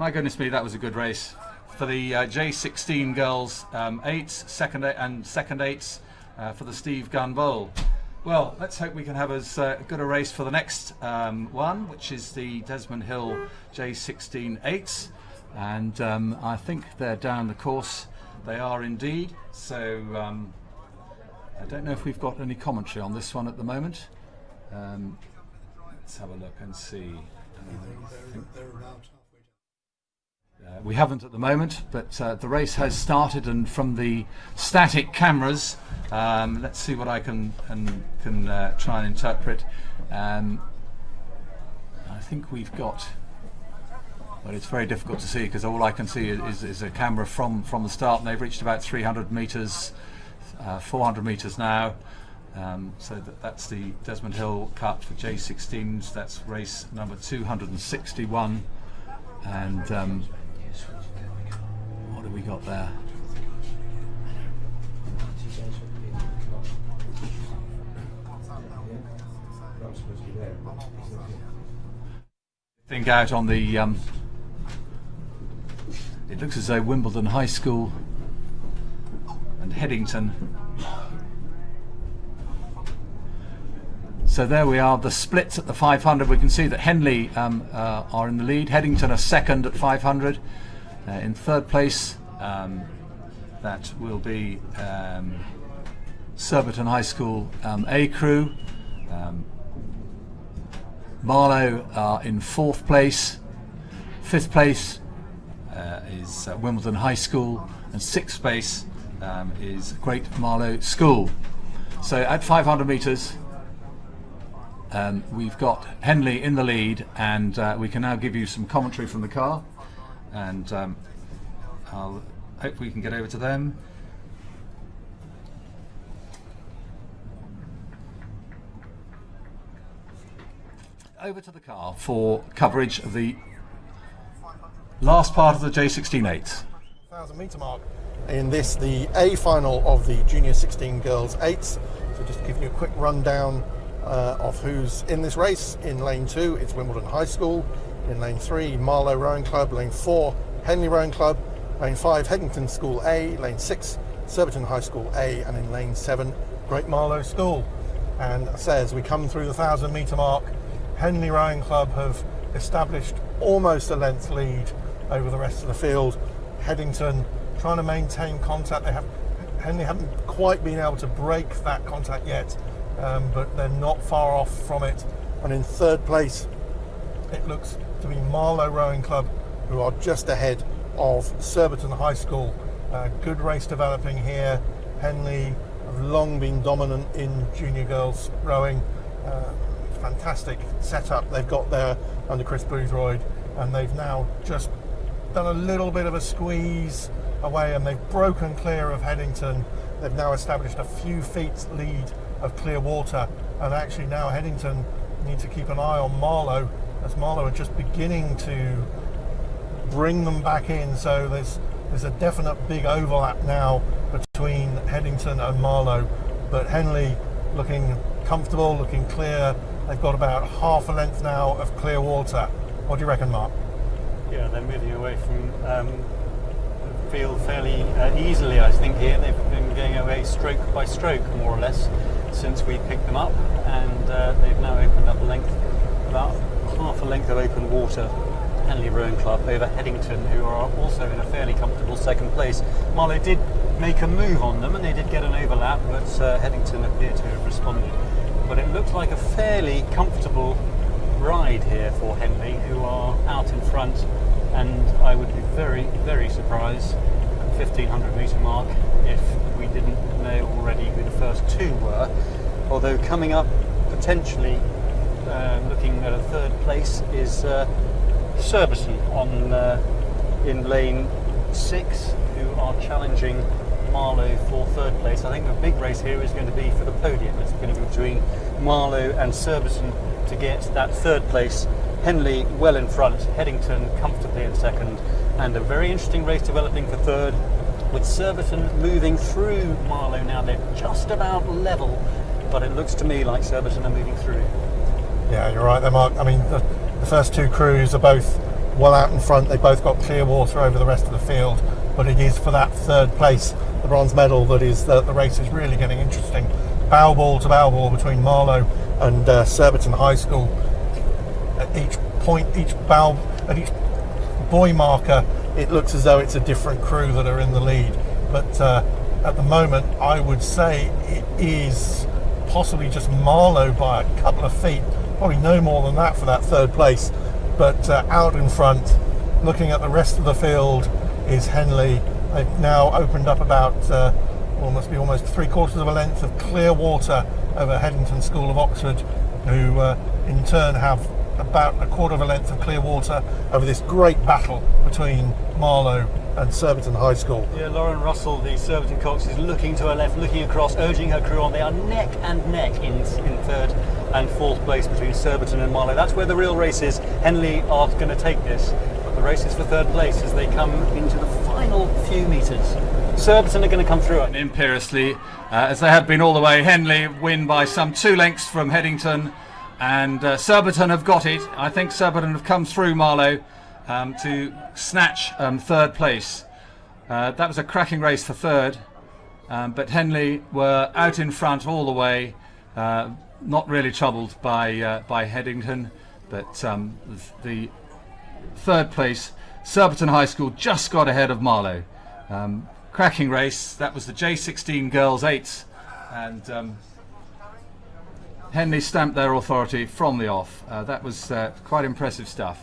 My goodness me, that was a good race. For the J16 girls, eights, second eights for the Steve Gunn Bowl. Well, let's hope we can have as good a race for the next one, which is the Desmond Hill J16 eights. And I think they're down the course. They are indeed. So I don't know if we've got any commentary on this one at the moment. Let's have a look and see. We haven't at the moment, but the race has started, and from the static cameras, let's see what I can try and interpret. I think we've got. Well, it's very difficult to see because all I can see is a camera from the start, and they've reached about 300 metres, 400 metres now. So that's the Desmond Hill Cup for J16s. That's race number 261. And what have we got there? I think out on the it looks as though Wimbledon High School and Headington. So there we are, the splits at the 500. We can see that Henley are in the lead. Headington are second at 500. In third place, that will be Surbiton High School A crew. Marlow are in fourth place. Fifth place is Wimbledon High School, and sixth place is Great Marlow School. So at 500 metres, we've got Henley in the lead, and we can now give you some commentary from the car, and I'll hope we can get over to them. Over to the car for coverage of the last part of the J16 8s. 1,000 metre mark in this, the A final of the Junior 16 Girls 8s. So just to give you a quick rundown of who's in this race. In lane 2, it's Wimbledon High School. In lane 3, Marlow Rowing Club. Lane 4, Henley Rowing Club. Lane 5, Headington School A. Lane 6, Surbiton High School A. And in lane 7, Great Marlow School. And as we come through the 1,000 metre mark, Henley Rowing Club have established almost a length lead over the rest of the field. Headington trying to maintain contact. Henley haven't quite been able to break that contact yet, but they're not far off from it. And in third place, it looks to be Marlow Rowing Club, who are just ahead of Surbiton High School. Good race developing here. Henley have long been dominant in junior girls rowing. Fantastic setup they've got there under Chris Boothroyd, and they've now just done a little bit of a squeeze away, and they've broken clear of Headington. They've now established a few feet lead of clear water, and actually now Headington need to keep an eye on Marlow, as Marlow are just beginning to bring them back in. So there's a definite big overlap now between Headington and Marlow, but Henley looking comfortable, looking clear. They've got about half a length now of clear water. What do you reckon, Mark? Yeah, they're moving away from the field fairly easily, I think, here. They've been going away stroke by stroke, more or less, since we picked them up, and they've now opened up a length, about half a length of open water, Henley Rowing Club, over Headington, who are also in a fairly comfortable second place. Marlow did make a move on them, and they did get an overlap, but Headington appear to have responded. But it looks like a fairly comfortable ride here for Henley, who are out in front, and I would be very, very surprised at the 1,500 metre mark if we didn't know already who the first two were. Although coming up potentially, looking at a third place, is Surbiton in lane 6, who are challenging Marlow for third place. I think the big race here is going to be for the podium. It's going to be between Marlow and Surbiton to get that third place. Henley well in front, Headington comfortably in second, and a very interesting race developing for third, with Surbiton moving through Marlow now. They're just about level, but it looks to me like Surbiton are moving through. Yeah, you're right there, Mark. I mean, the first two crews are both well out in front. They both got clear water over the rest of the field, but it is for that third place, the bronze medal, that is the race is really getting interesting. Bow ball to bow ball between Marlow and Surbiton High School. At each point, at each buoy marker, it looks as though it's a different crew that are in the lead. But at the moment, I would say it is possibly just Marlow by a couple of feet, probably no more than that for that third place. But out in front, looking at the rest of the field, is Henley. They've now opened up about almost 3/4 of a length of clear water over Headington School of Oxford, who in turn have about 1/4 of a length of clear water over this great battle between Marlow and Surbiton High School. Yeah, Lauren Russell, the Surbiton Cox, is looking to her left, looking across, urging her crew on. They are neck and neck in third and fourth place between Surbiton and Marlow. That's where the real race is. Henley are going to take this, but the race is for third place as they come into the final few metres. Surbiton are going to come through it. Imperiously, as they have been all the way. Henley win by some 2 lengths from Headington, and Surbiton have got it. I think Surbiton have come through Marlow to snatch third place. That was a cracking race for third, but Henley were out in front all the way, not really troubled by Headington, but the third place, Surbiton High School, just got ahead of Marlow. Cracking race. That was the J16 girls 8s, and Henley stamped their authority from the off. That was quite impressive stuff.